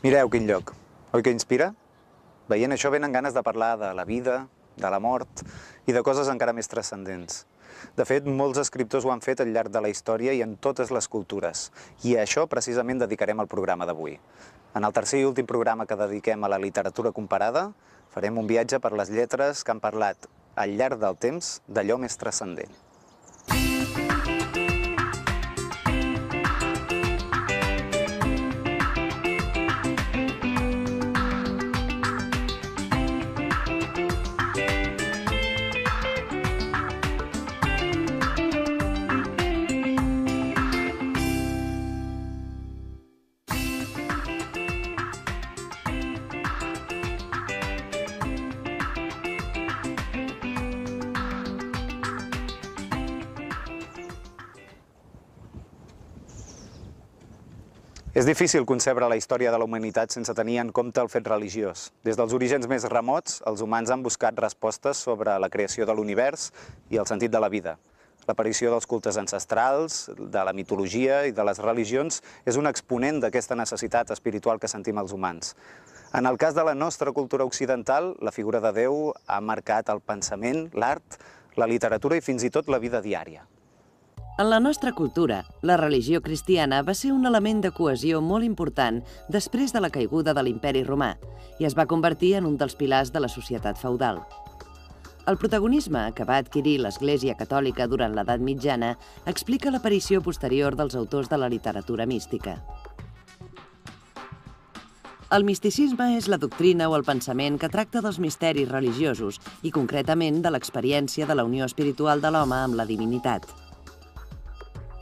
Mireu quin lloc. Oi que inspira? Veient això venen ganes de parlar de la vida, de la mort i de coses encara més transcendents. De fet, molts escriptors ho han fet al llarg de la història i en totes les cultures. I a això precisament dedicarem el programa d'avui. En el tercer i últim programa que dediquem a la literatura comparada, farem un viatge per les lletres que han parlat al llarg del temps d'allò més transcendent. És difícil concebre la història de la humanitat sense tenir en compte el fet religiós. Des dels orígens més remots, els humans han buscat respostes sobre la creació de l'univers i el sentit de la vida. L'aparició dels cultes ancestrals, de la mitologia i de les religions és un exponent d'aquesta necessitat espiritual que sentim els humans. En el cas de la nostra cultura occidental, la figura de Déu ha marcat el pensament, l'art, la literatura i fins i tot la vida diària. En la nostra cultura, la religió cristiana va ser un element de cohesió molt important després de la caiguda de l'Imperi Romà i es va convertir en un dels pilars de la societat feudal. El protagonisme que va adquirir l'Església Catòlica durant l'Edat Mitjana explica l'aparició posterior dels autors de la literatura mística. El misticisme és la doctrina o el pensament que tracta dels misteris religiosos i concretament de l'experiència de la unió espiritual de l'home amb la divinitat.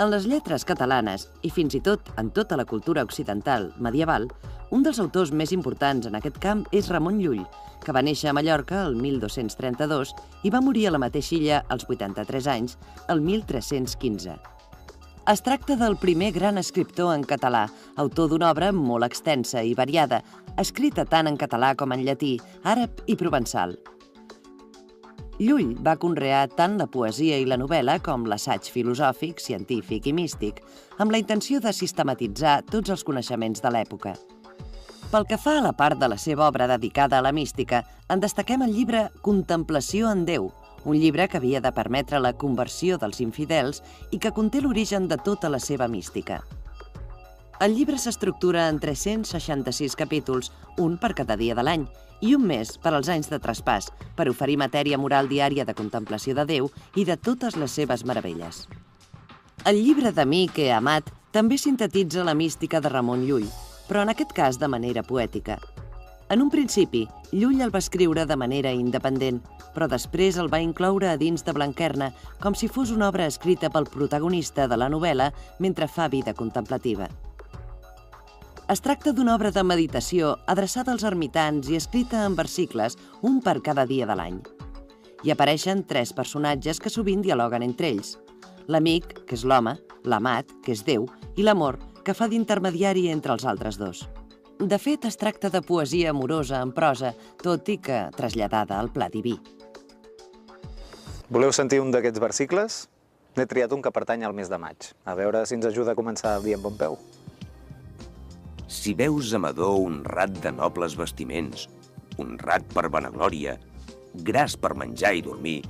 En les lletres catalanes, i fins i tot en tota la cultura occidental medieval, un dels autors més importants en aquest camp és Ramon Llull, que va néixer a Mallorca el 1232 i va morir a la mateixa illa als 83 anys, el 1315. Es tracta del primer gran escriptor en català, autor d'una obra molt extensa i variada, escrita tant en català com en llatí, àrab i provençal. Llull va conrear tant la poesia i la novel·la com l'assaig filosòfic, científic i místic, amb la intenció de sistematitzar tots els coneixements de l'època. Pel que fa a la part de la seva obra dedicada a la mística, en destaquem el llibre Contemplació en Déu, un llibre que havia de permetre la conversió dels infidels i que conté l'origen de tota la seva mística. El llibre s'estructura en 366 capítols, un per cada dia de l'any, i un mes per als anys de traspàs, per oferir matèria moral diària de contemplació de Déu i de totes les seves meravelles. El llibre d'Ami que he amat també sintetitza la mística de Ramon Llull, però en aquest cas de manera poètica. En un principi, Llull el va escriure de manera independent, però després el va incloure a dins de Blanquerna com si fos una obra escrita pel protagonista de la novel·la mentre fa vida contemplativa. Es tracta d'una obra de meditació adreçada als ermitans i escrita en versicles, un per cada dia de l'any. Hi apareixen 3 personatges que sovint dialoguen entre ells. L'amic, que és l'home, l'amat, que és Déu, i l'amor, que fa d'intermediari entre els altres dos. De fet, es tracta de poesia amorosa en prosa, tot i que traslladada al pla diví. Voleu sentir un d'aquests versicles? N'he triat un que pertany al mes de maig. A veure si ens ajuda a començar el dia amb bon peu. Si veus amador honrat de nobles vestiments, honrat per vanaglòria, gras per menjar i dormir,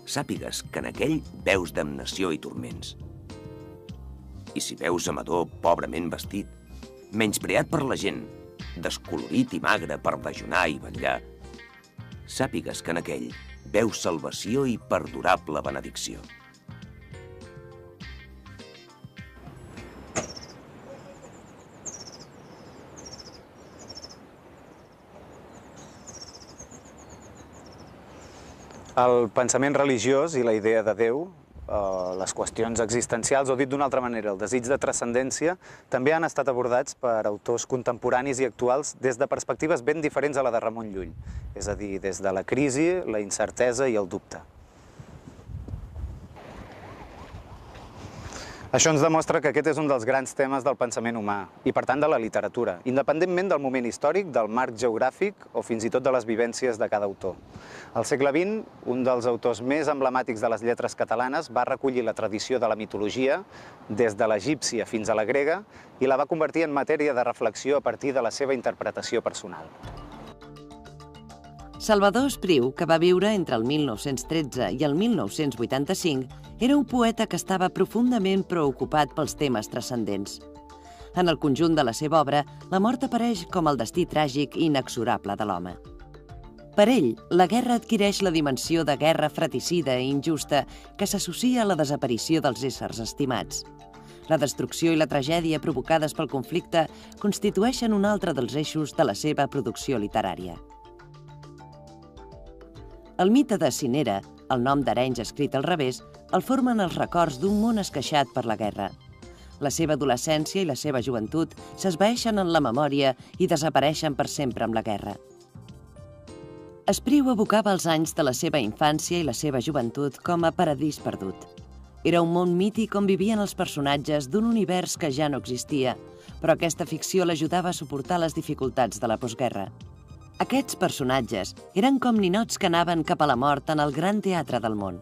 sàpigues que en aquell veus damnació i turments. I si veus amador pobrement vestit, menyspreat per la gent, descolorit i magre per dejunar i vetllar, sàpigues que en aquell veus salvació i perdurable benedicció. El pensament religiós i la idea de Déu, les qüestions existencials, o dit d'una altra manera, el desig de transcendència, també han estat abordats per autors contemporanis i actuals des de perspectives ben diferents a la de Ramon Llull, és a dir, des de la crisi, la incertesa i el dubte. Això ens demostra que aquest és un dels grans temes del pensament humà i, per tant, de la literatura, independentment del moment històric, del marc geogràfic o fins i tot de les vivències de cada autor. Al segle XX, un dels autors més emblemàtics de les lletres catalanes va recollir la tradició de la mitologia, des de l'egípcia fins a la grega, i la va convertir en matèria de reflexió a partir de la seva interpretació personal. Salvador Espriu, que va viure entre el 1913 i el 1985, era un poeta que estava profundament preocupat pels temes transcendents. En el conjunt de la seva obra, la mort apareix com el destí tràgic i inexorable de l'home. Per ell, la guerra adquireix la dimensió de guerra fratricida i injusta que s'associa a la desaparició dels éssers estimats. La destrucció i la tragèdia provocades pel conflicte constitueixen un altre dels eixos de la seva producció literària. El mite de Cinera, el nom d'Arenys escrit al revés, el formen els records d'un món esqueixat per la guerra. La seva adolescència i la seva joventut s'esvaeixen en la memòria i desapareixen per sempre amb la guerra. Espriu evocava els anys de la seva infància i la seva joventut com a paradís perdut. Era un món mític on vivien els personatges d'un univers que ja no existia, però aquesta ficció l'ajudava a suportar les dificultats de la postguerra. Aquests personatges eren com ninots que anaven cap a la mort en el gran teatre del món.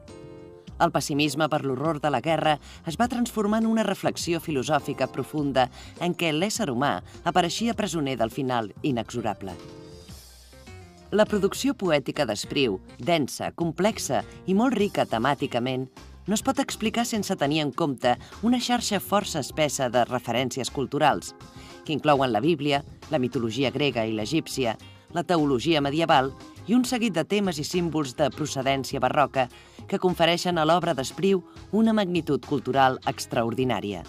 El pessimisme per l'horror de la guerra es va transformar en una reflexió filosòfica profunda en què l'ésser humà apareixia presoner del final inexorable. La producció poètica d'Espriu, densa, complexa i molt rica temàticament, no es pot explicar sense tenir en compte una xarxa força espessa de referències culturals, que inclouen la Bíblia, la mitologia grega i l'egípcia, la teologia medieval i un seguit de temes i símbols de procedència barroca que confereixen a l'obra d'Espriu una magnitud cultural extraordinària.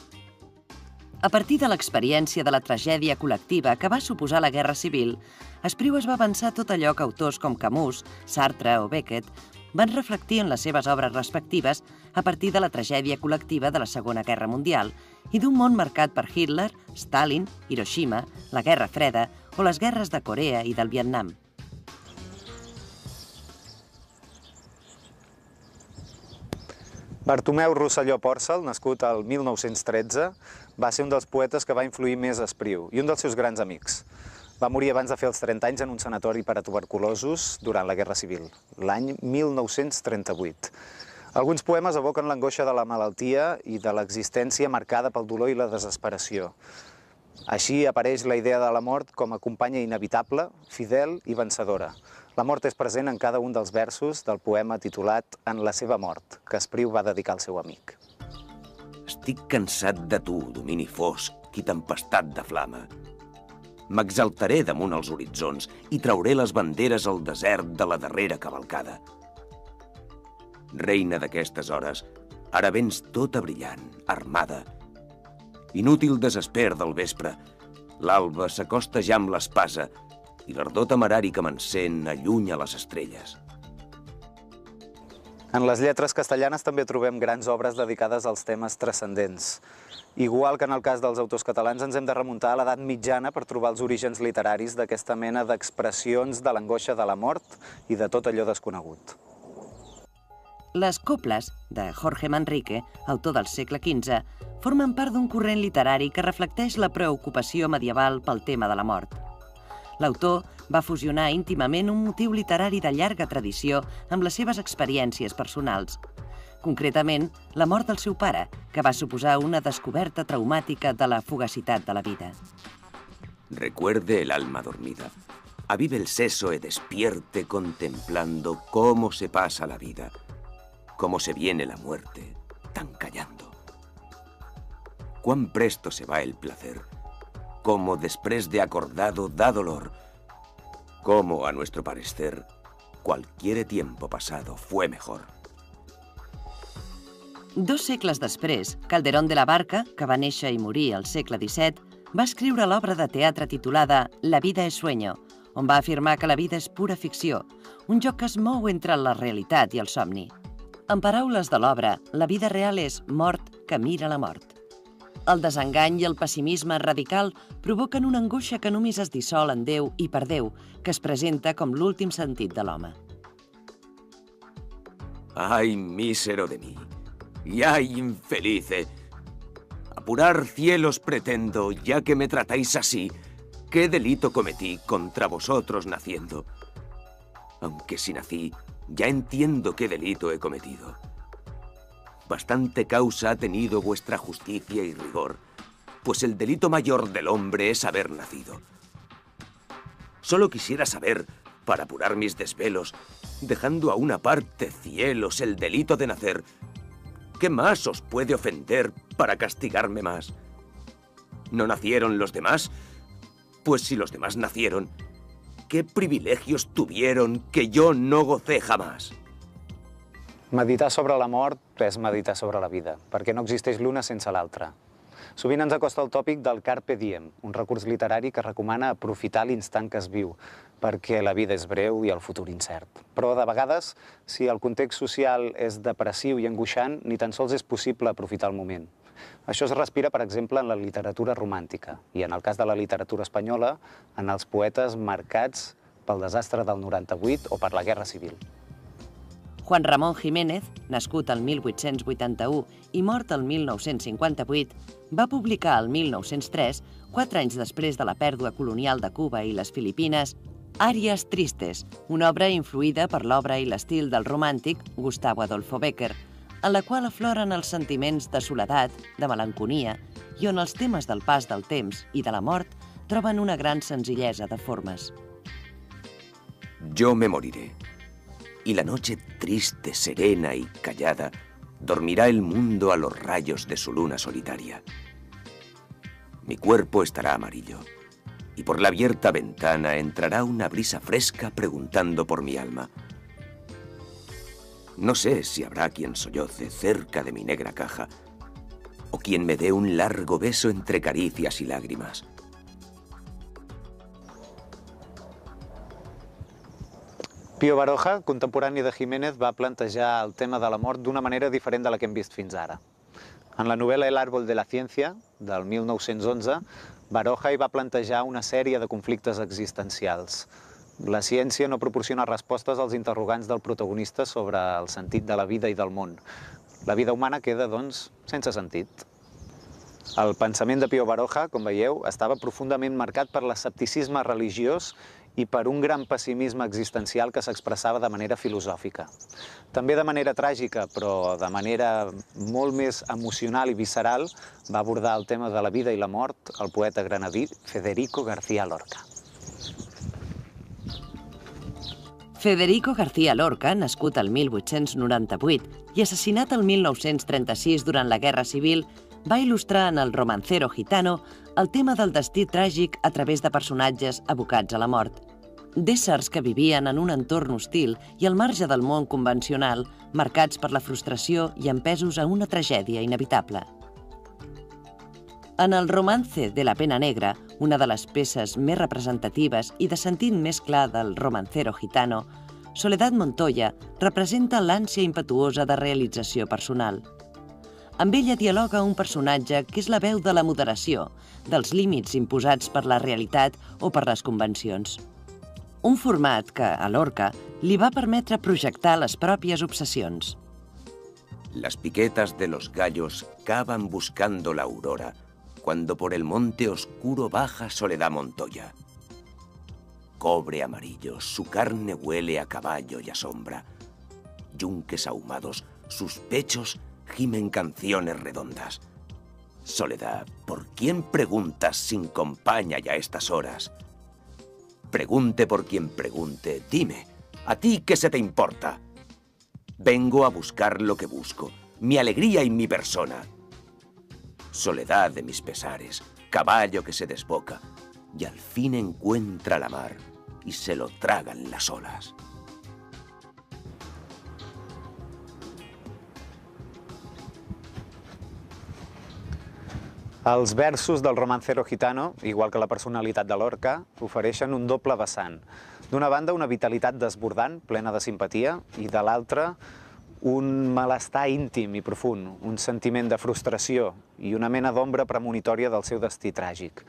A partir de l'experiència de la tragèdia col·lectiva que va suposar la Guerra Civil, Espriu es va avançar tot allò que autors com Camus, Sartre o Beckett van reflectir en les seves obres respectives a partir de la tragèdia col·lectiva de la Segona Guerra Mundial i d'un món marcat per Hitler, Stalin, Hiroshima, la Guerra Freda o les guerres de Corea i del Vietnam. Bartomeu Rosselló Pòrcel, nascut al 1913, va ser un dels poetes que va influir més a Espriu i un dels seus grans amics. Va morir abans de fer els 30 anys en un sanatori per a tuberculosos durant la Guerra Civil, l'any 1938. Alguns poemes evoquen l'angoixa de la malaltia i de l'existència marcada pel dolor i la desesperació. Així apareix la idea de la mort com a companya inevitable, fidel i vencedora. La mort és present en cada un dels versos del poema titulat En la seva mort, que Espriu va dedicar al seu amic. Estic cansat de tu, domini fosc i tempestat de flama. M'exaltaré damunt els horitzons i trauré les banderes al desert de la darrera cavalcada. Reina d'aquestes hores, ara vens tota brillant, armada. Inútil desesper del vespre, l'alba s'acosta ja amb l'espasa i l'ardor temerari que m'encén allunya les estrelles. En les lletres castellanes també trobem grans obres dedicades als temes transcendents. Igual que en el cas dels autors catalans, ens hem de remuntar a l'edat mitjana per trobar els orígens literaris d'aquesta mena d'expressions de l'angoixa de la mort i de tot allò desconegut. Les coples, de Jorge Manrique, autor del segle XV, formen part d'un corrent literari que reflecteix la preocupació medieval pel tema de la mort. L'autor va fusionar íntimament un motiu literari de llarga tradició amb les seves experiències personals. Concretament, la mort del seu pare, que va suposar una descoberta traumàtica de la fugacitat de la vida. Recuerde el alma dormida. Avive el seso y despierte contemplando cómo se pasa la vida, cómo se viene la muerte, tan callando. Cuán presto se va el placer, cómo després de acordado da dolor, cómo, a nuestro parecer, cualquier tiempo pasado fue mejor. 2 segles després, Calderón de la Barca, que va néixer i morir al segle XVII, va escriure l'obra de teatre titulada La vida es sueño, on va afirmar que la vida és pura ficció, un joc que es mou entre la realitat i el somni. En paraules de l'obra, la vida real és mort que mira la mort. El desengany i el pessimisme radical provoquen una angoixa que només es dissol en Déu i per Déu, que es presenta com l'últim sentit de l'home. Ay, mísero de mí, y ay, infelice, apurar cielos pretendo, ya que me tratáis así. ¿Qué delito cometí contra vosotros naciendo? Aunque si nací, ya entiendo qué delito he cometido. Bastante causa ha tenido vuestra justicia y rigor, pues el delito mayor del hombre es haber nacido. Solo quisiera saber, para apurar mis desvelos, dejando a una parte cielos el delito de nacer, ¿qué más os puede ofender para castigarme más? ¿No nacieron los demás? Pues si los demás nacieron, ¿qué privilegios tuvieron que jo no gocé jamás? Meditar sobre la mort és meditar sobre la vida, perquè no existeix l'una sense l'altra. Sovint ens acosta el tòpic del carpe diem, un recurs literari que recomana aprofitar l'instant que es viu, perquè la vida és breu i el futur incert. Però de vegades, si el context social és depressiu i angoixant, ni tan sols és possible aprofitar el moment. Això es respira, per exemple, en la literatura romàntica i, en el cas de la literatura espanyola, en els poetes marcats pel desastre del 98 o per la Guerra Civil. Juan Ramón Jiménez, nascut el 1881 i mort el 1958, va publicar el 1903, 4 anys després de la pèrdua colonial de Cuba i les Filipines, Arias Tristes, una obra influïda per l'obra i l'estil del romàntic Gustavo Adolfo Bécquer, en la qual afloren els sentiments de soledat, de melanconia, i on els temes del pas del temps i de la mort troben una gran senzillesa de formes. Yo me moriré, y la noche triste, serena y callada dormirá el mundo a los rayos de su luna solitaria. Mi cuerpo estará amarillo, y por la abierta ventana entrará una brisa fresca preguntando por mi alma. No sé si habrá quien solloce cerca de mi negra caja, o quien me dé un largo beso entre caricias y lágrimas. Pío Baroja, contemporani de Jiménez, va plantejar el tema de la mort d'una manera diferent de la que hem vist fins ara. En la novel·la El árbol de la ciencia, del 1911, Baroja hi va plantejar una sèrie de conflictes existencials. La ciència no proporciona respostes als interrogants del protagonista sobre el sentit de la vida i del món. La vida humana queda, doncs, sense sentit. El pensament de Pío Baroja, com veieu, estava profundament marcat per l'escepticisme religiós i per un gran pessimisme existencial que s'expressava de manera filosòfica. També de manera tràgica, però de manera molt més emocional i visceral, va abordar el tema de la vida i la mort el poeta granadí Federico García Lorca. Federico García Lorca, nascut el 1898 i assassinat el 1936 durant la Guerra Civil, va il·lustrar en el Romancero Gitano el tema del destí tràgic a través de personatges abocats a la mort. D'éssers que vivien en un entorn hostil i al marge del món convencional, marcats per la frustració i empesos a una tragèdia inevitable. En el Romance de la pena negra, una de les peces més representatives i de sentit més clar del Romancero Gitano, Soledad Montoya representa l'ànsia impetuosa de realització personal. Amb ella dialoga un personatge que és la veu de la moderació, dels límits imposats per la realitat o per les convencions. Un format que, a Lorca, li va permetre projectar les pròpies obsessions. Las piquetas de los gallos cavan buscando la aurora, cuando por el monte oscuro baja Soledad Montoya. Cobre amarillo, su carne huele a caballo y a sombra. Yunques ahumados, sus pechos gimen canciones redondas. Soledad, ¿por quién preguntas sin compañía ya a estas horas? Pregunte por quien pregunte, dime, ¿a ti qué se te importa? Vengo a buscar lo que busco, mi alegría y mi persona. Soledad de mis pesares, caballo que se desboca, y al fin encuentra la mar y se lo tragan las olas. Els versos del Romancero Gitano, igual que la personalitat de Lorca, ofereixen un doble vessant. D'una banda, una vitalitat desbordant, plena de simpatia, i de l'altra, un malestar íntim i profund, un sentiment de frustració i una mena d'ombra premonitòria del seu destí tràgic.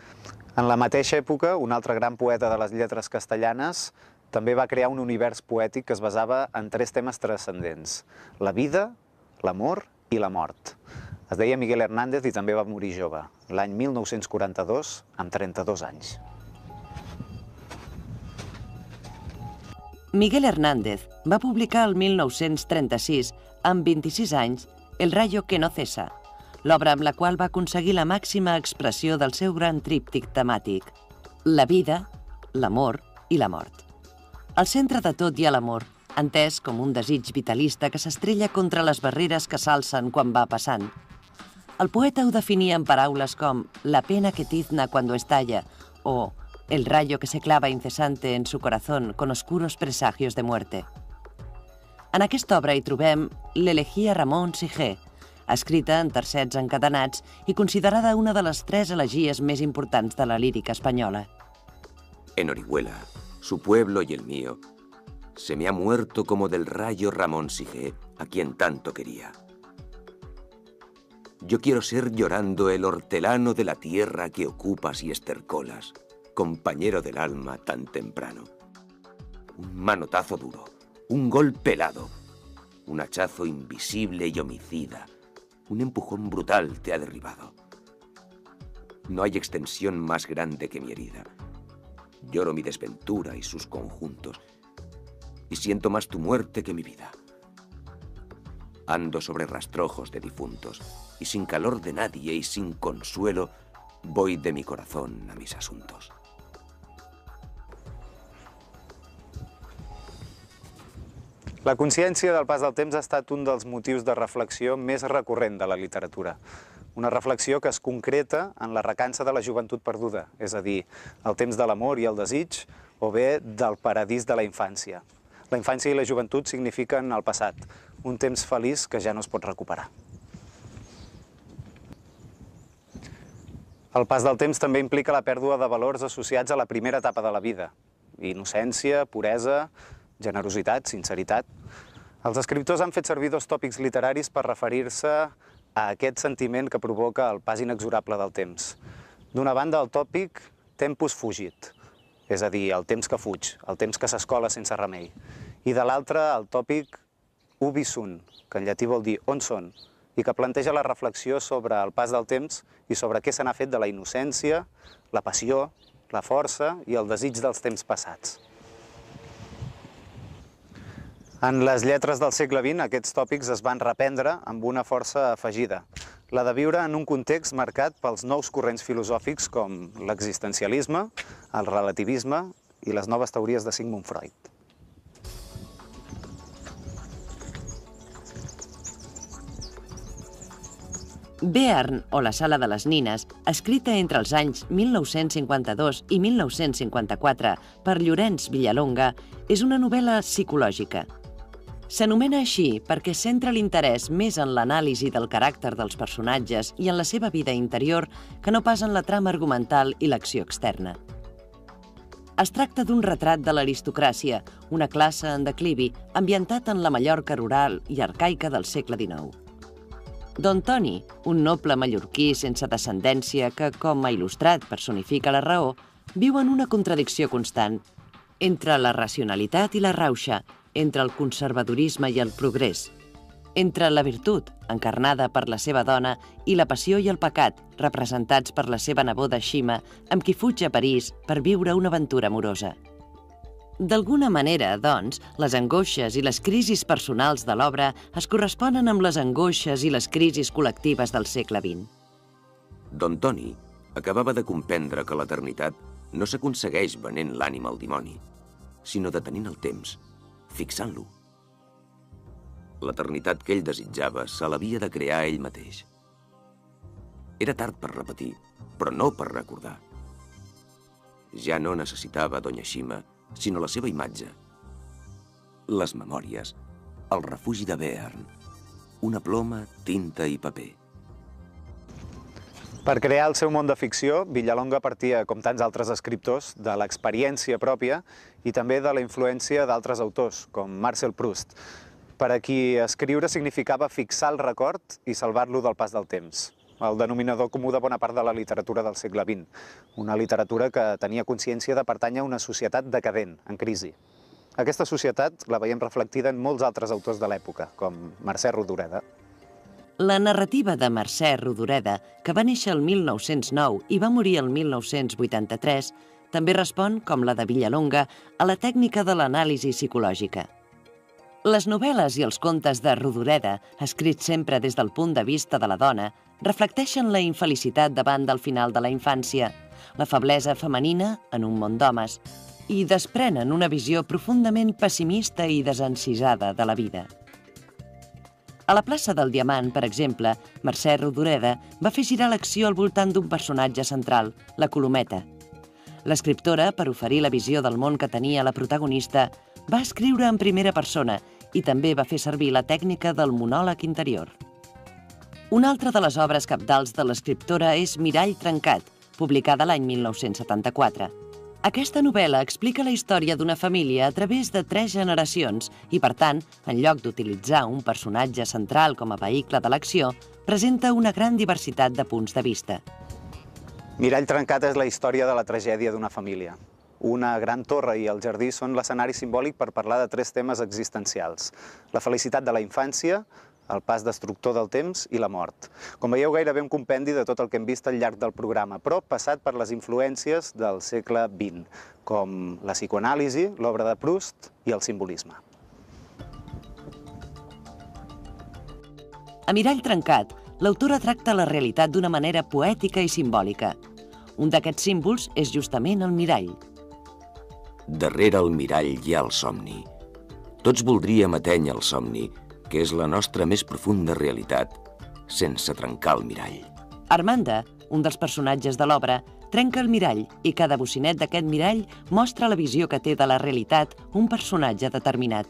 En la mateixa època, un altre gran poeta de les lletres castellanes també va crear un univers poètic que es basava en 3 temes transcendents: la vida, l'amor i la mort. Es deia Miguel Hernández i també va morir jove, l'any 1942, amb 32 anys. Miguel Hernández va publicar el 1936, amb 26 anys, El rayo que no cesa, l'obra amb la qual va aconseguir la màxima expressió del seu gran tríptic temàtic: la vida, l'amor i la mort. Al centre de tot hi ha l'amor, entès com un desig vitalista que s'estrella contra les barreres que s'alcen quan va passant. El poeta ho definia en paraules com la pena que tizna cuando estalla o el rayo que se clava incesante en su corazón con oscuros presagios de muerte. En aquesta obra hi trobem l'Elegía Ramon Sige, escrita en tercets encadenats i considerada una de les 3 elegies més importants de la lírica espanyola. En Orihuela, su pueblo y el mío, se me ha muerto como del rayo Ramón Sige, a quien tanto quería. Yo quiero ser llorando el hortelano de la tierra que ocupas y estercolas, compañero del alma tan temprano. Un manotazo duro, un golpe helado, un hachazo invisible y homicida, un empujón brutal te ha derribado. No hay extensión más grande que mi herida. Lloro mi desventura y sus conjuntos, y siento más tu muerte que mi vida. Ando sobre rastrojos de difuntos, y sin calor de nadie y sin consuelo, voy de mi corazón a mis asuntos. La consciència del pas del temps ha estat un dels motius de reflexió més recurrent de la literatura. Una reflexió que es concreta en la recança de la joventut perduda, és a dir, el temps de l'amor i el desig, o bé del paradís de la infància. La infància i la joventut signifiquen el passat, un temps feliç que ja no es pot recuperar. El pas del temps també implica la pèrdua de valors associats a la primera etapa de la vida: innocència, puresa, generositat, sinceritat. Els escriptors han fet servir 2 tòpics literaris per referir-se a aquest sentiment que provoca el pas inexorable del temps. D'una banda, el tòpic tempus fugit, és a dir, el temps que fuig, el temps que s'escola sense remei. I de l'altra, el tòpic ubi sunt, que en llatí vol dir on són, i que planteja la reflexió sobre el pas del temps i sobre què se n'ha fet de la innocència, la passió, la força i el desig dels temps passats. En les lletres del segle XX, aquests tòpics es van reprendre amb una força afegida, la de viure en un context marcat pels nous corrents filosòfics com l'existencialisme, el relativisme i les noves teories de Sigmund Freud. Bearn, o la sala de les nines, escrita entre els anys 1952 i 1954 per Llorenç Villalonga, és una novel·la psicològica. S'anomena així perquè centra l'interès més en l'anàlisi del caràcter dels personatges i en la seva vida interior que no pas en la trama argumental i l'acció externa. Es tracta d'un retrat de l'aristocràcia, una classe en declivi, ambientat en la Mallorca rural i arcaica del segle XIX. Don Toni, un noble mallorquí sense descendència que, com a il·lustrat personifica la raó, viu en una contradicció constant entre la racionalitat i la rauxa, entre el conservadorisme i el progrés, entre la virtut, encarnada per la seva dona, i la passió i el pecat, representats per la seva neboda Xima, amb qui fuig a París per viure una aventura amorosa. D'alguna manera, doncs, les angoixes i les crisis personals de l'obra es corresponen amb les angoixes i les crisis col·lectives del segle XX. Don Toni acabava de comprendre que l'eternitat no s'aconsegueix venent l'ànima al dimoni, sinó detenint el temps, fixant-lo. L'eternitat que ell desitjava se l'havia de crear ell mateix. Era tard per repetir, però no per recordar. Ja no necessitava Doña Xima, sinó la seva imatge. Les memòries, el refugi de Bearn, una ploma, tinta i paper. Per crear el seu món de ficció, Villalonga partia, com tants altres escriptors, de l'experiència pròpia i també de la influència d'altres autors, com Marcel Proust. Per a qui escriure significava fixar el record i salvar-lo del pas del temps. El denominador comú de bona part de la literatura del segle XX. Una literatura que tenia consciència de pertànyer a una societat decadent, en crisi. Aquesta societat la veiem reflectida en molts altres autors de l'època, com Mercè Rodoreda. La narrativa de Mercè Rodoreda, que va néixer el 1909 i va morir el 1983, també respon, com la de Villalonga, a la tècnica de l'anàlisi psicològica. Les novel·les i els contes de Rodoreda, escrits sempre des del punt de vista de la dona, reflecteixen la infelicitat davant del final de la infància, la feblesa femenina en un món d'homes, i desprenen una visió profundament pessimista i desencisada de la vida. A la plaça del Diamant, per exemple, Mercè Rodoreda va fer girar l'acció al voltant d'un personatge central, la Colometa. L'escriptora, per oferir la visió del món que tenia la protagonista, va escriure en primera persona i també va fer servir la tècnica del monòleg interior. Una altra de les obres cabdals de l'escriptora és Mirall trencat, publicada l'any 1974. Aquesta novel·la explica la història d'una família a través de 3 generacions i, per tant, en lloc d'utilitzar un personatge central com a vehicle de l'acció, presenta una gran diversitat de punts de vista. Mirall trencat és la història de la tragèdia d'una família. Una gran torre i el jardí són l'escenari simbòlic per parlar de 3 temes existencials: la felicitat de la infància, el pas destructor del temps i la mort. Com veieu, gairebé un compendi de tot el que hem vist al llarg del programa, però passat per les influències del segle XX, com la psicoanàlisi, l'obra de Proust i el simbolisme. A Mirall trencat, l'autora tracta la realitat d'una manera poètica i simbòlica. Un d'aquests símbols és justament el mirall. Darrere el mirall hi ha el somni. Tots voldríem atènyer el somni, que és la nostra més profunda realitat, sense trencar el mirall. Armanda, un dels personatges de l'obra, trenca el mirall i cada bocinet d'aquest mirall mostra la visió que té de la realitat un personatge determinat.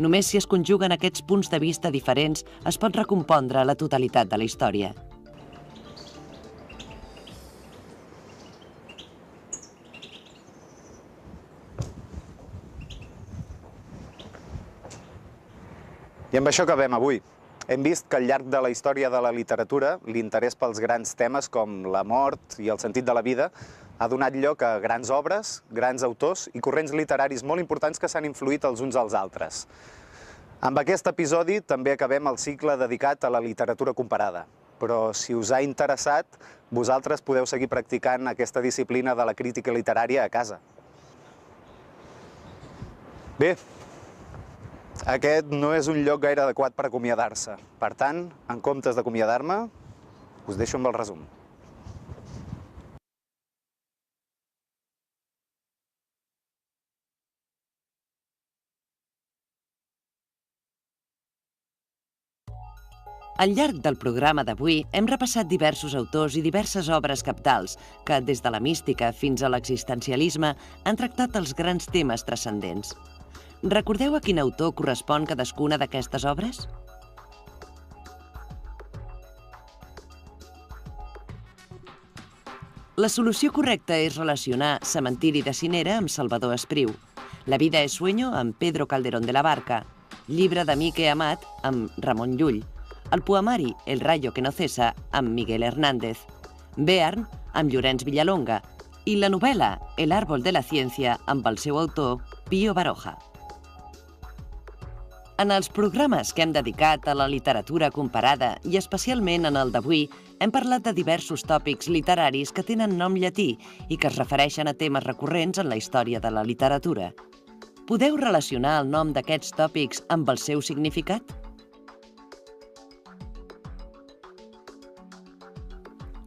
Només si es conjuguen aquests punts de vista diferents es pot recompondre la totalitat de la història. I amb això acabem avui. Hem vist que al llarg de la història de la literatura l'interès pels grans temes com la mort i el sentit de la vida ha donat lloc a grans obres, grans autors i corrents literaris molt importants que s'han influït els uns als altres. Amb aquest episodi també acabem el cicle dedicat a la literatura comparada. Però si us ha interessat, vosaltres podeu seguir practicant aquesta disciplina de la crítica literària a casa. Bé, aquest no és un lloc gaire adequat per acomiadar-se. Per tant, en comptes d'acomiadar-me, us deixo amb el resum. Al llarg del programa d'avui hem repassat diversos autors i diverses obres cabdals que, des de la mística fins a l'existencialisme, han tractat els grans temes transcendents. Recordeu a quin autor correspon cadascuna d'aquestes obres? La solució correcta és relacionar Cementiri de Cinera amb Salvador Espriu, La vida es sueño amb Pedro Calderón de la Barca, Llibre de Mique Amat amb Ramon Llull, el poemari El rayo que no cesa amb Miguel Hernández, Bearn amb Llorenç Villalonga i la novel·la El árbol de la ciència amb el seu autor Pío Baroja. En els programes que hem dedicat a la literatura comparada i especialment en el d'avui, hem parlat de diversos tòpics literaris que tenen nom llatí i que es refereixen a temes recurrents en la història de la literatura. Podeu relacionar el nom d'aquests tòpics amb el seu significat?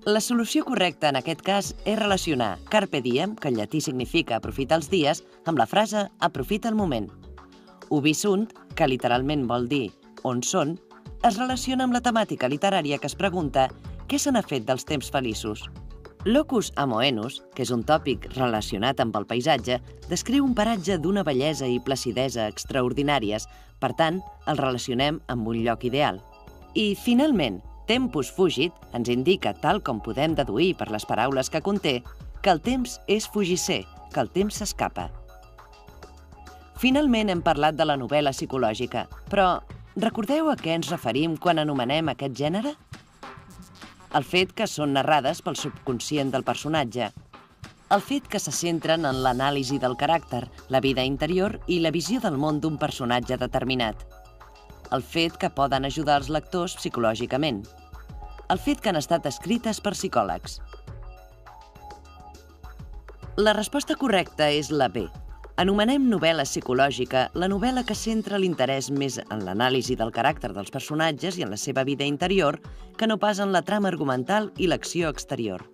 La solució correcta en aquest cas és relacionar carpe diem, que en llatí significa aprofitar els dies, amb la frase aprofita el moment. Ubi sunt, que literalment vol dir on són, es relaciona amb la temàtica literària que es pregunta què se n'ha fet dels temps feliços. Locus amoenus, que és un tòpic relacionat amb el paisatge, descriu un paratge d'una bellesa i placidesa extraordinàries, per tant, el relacionem amb un lloc ideal. I, finalment, tempus fugit ens indica, tal com podem deduir per les paraules que conté, que el temps és fugisser, que el temps s'escapa. Finalment hem parlat de la novel·la psicològica, però recordeu a què ens referim quan anomenem aquest gènere? El fet que són narrades pel subconscient del personatge. El fet que se centren en l'anàlisi del caràcter, la vida interior i la visió del món d'un personatge determinat. el fet que poden ajudar els lectors psicològicament, el fet que han estat escrites per psicòlegs. La resposta correcta és la B. Anomenem novel·la psicològica la novel·la que centra l'interès més en l'anàlisi del caràcter dels personatges i en la seva vida interior que no pas en la trama argumental i l'acció exterior.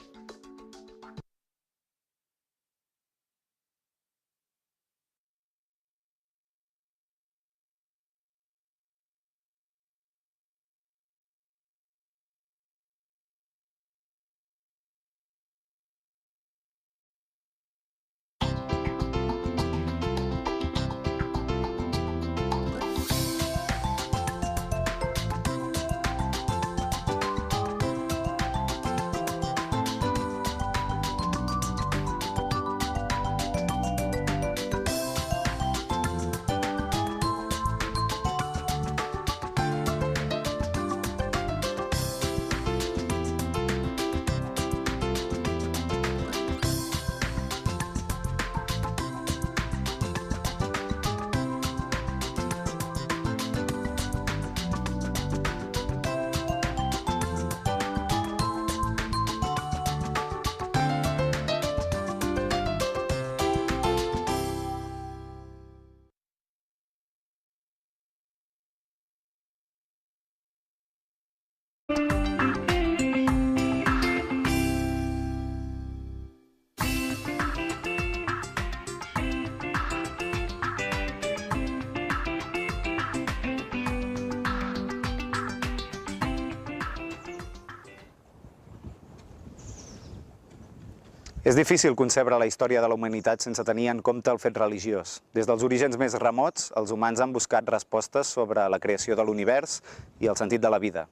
És difícil concebre la història de la humanitat sense tenir en compte el fet religiós. Des dels orígens més remots, els humans han buscat respostes sobre la creació de l'univers i el sentit de la vida.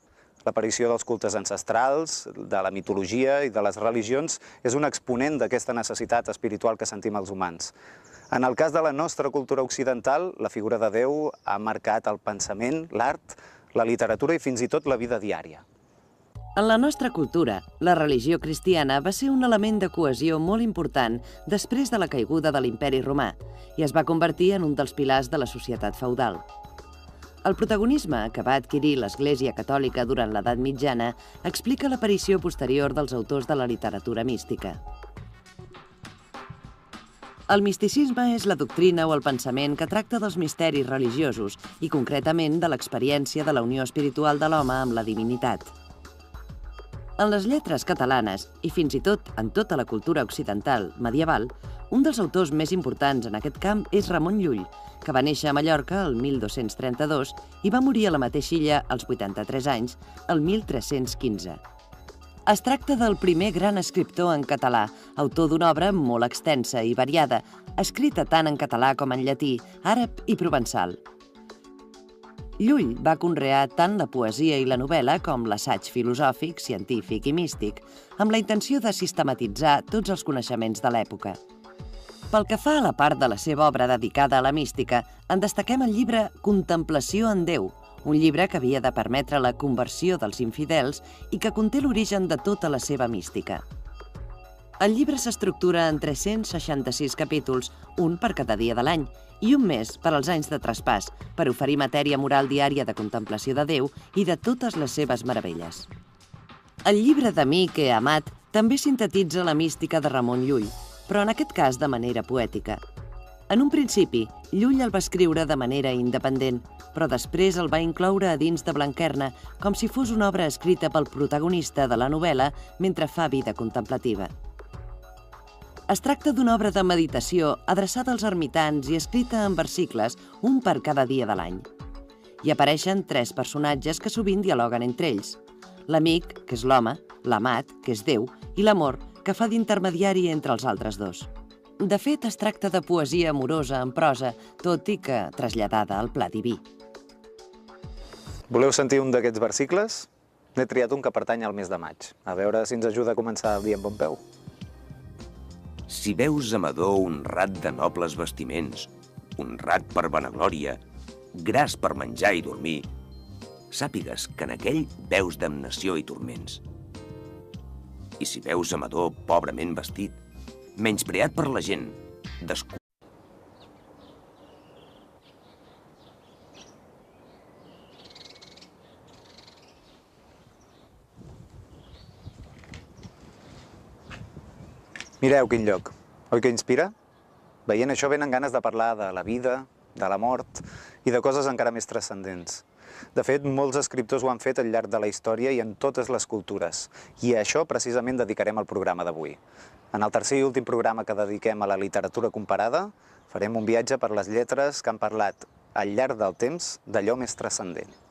L'aparició dels cultes ancestrals, de la mitologia i de les religions és un exponent d'aquesta necessitat espiritual que sentim els humans. En el cas de la nostra cultura occidental, la figura de Déu ha marcat el pensament, l'art, la literatura i fins i tot la vida diària. En la nostra cultura, la religió cristiana va ser un element de cohesió molt important després de la caiguda de l'Imperi Romà i es va convertir en un dels pilars de la societat feudal. El protagonisme que va adquirir l'Església Catòlica durant l'Edat Mitjana explica l'aparició posterior dels autors de la literatura mística. El misticisme és la doctrina o el pensament que tracta dels misteris religiosos i concretament de l'experiència de la unió espiritual de l'home amb la divinitat. En les lletres catalanes, i fins i tot en tota la cultura occidental medieval, un dels autors més importants en aquest camp és Ramon Llull, que va néixer a Mallorca el 1232 i va morir a la mateixa illa als 83 anys, el 1315. Es tracta del primer gran escriptor en català, autor d'una obra molt extensa i variada, escrita tant en català com en llatí, àrab i provençal. Llull va conrear tant la poesia i la novel·la com l'assaig filosòfic, científic i místic, amb la intenció de sistematitzar tots els coneixements de l'època. Pel que fa a la part de la seva obra dedicada a la mística, en destaquem el llibre Contemplació en Déu, un llibre que havia de permetre la conversió dels infidels i que conté l'origen de tota la seva mística. El llibre s'estructura en 366 capítols, un per cada dia de l'any, i un més per als anys de traspàs, per oferir matèria moral diària de contemplació de Déu i de totes les seves meravelles. El llibre d'Amic he amat també sintetitza la mística de Ramon Llull, però en aquest cas de manera poètica. En un principi, Llull el va escriure de manera independent, però després el va incloure a dins de Blanquerna com si fos una obra escrita pel protagonista de la novel·la mentre fa vida contemplativa. Es tracta d'una obra de meditació adreçada als ermitans i escrita en versicles, un per cada dia de l'any. Hi apareixen 3 personatges que sovint dialoguen entre ells. L'amic, que és l'home, l'amat, que és Déu, i l'amor, que fa d'intermediari entre els altres dos. De fet, es tracta de poesia amorosa en prosa, tot i que traslladada al pla diví. Voleu sentir un d'aquests versicles? N'he triat un que pertany al mes de maig. A veure si ens ajuda a començar el dia amb bon peu. Si veus amador honrat de nobles vestiments, honrat per vanaglòria, gras per menjar i dormir, sàpigues que en aquell veus damnació i turments. I si veus amador pobrament vestit, menyspreat per la gent, Mireu quin lloc. Oi que inspira? Veient això venen ganes de parlar de la vida, de la mort i de coses encara més transcendents. De fet, molts escriptors ho han fet al llarg de la història i en totes les cultures. I a això precisament dedicarem el programa d'avui. En el tercer i últim programa que dediquem a la literatura comparada, farem un viatge per les lletres que han parlat al llarg del temps d'allò més transcendent.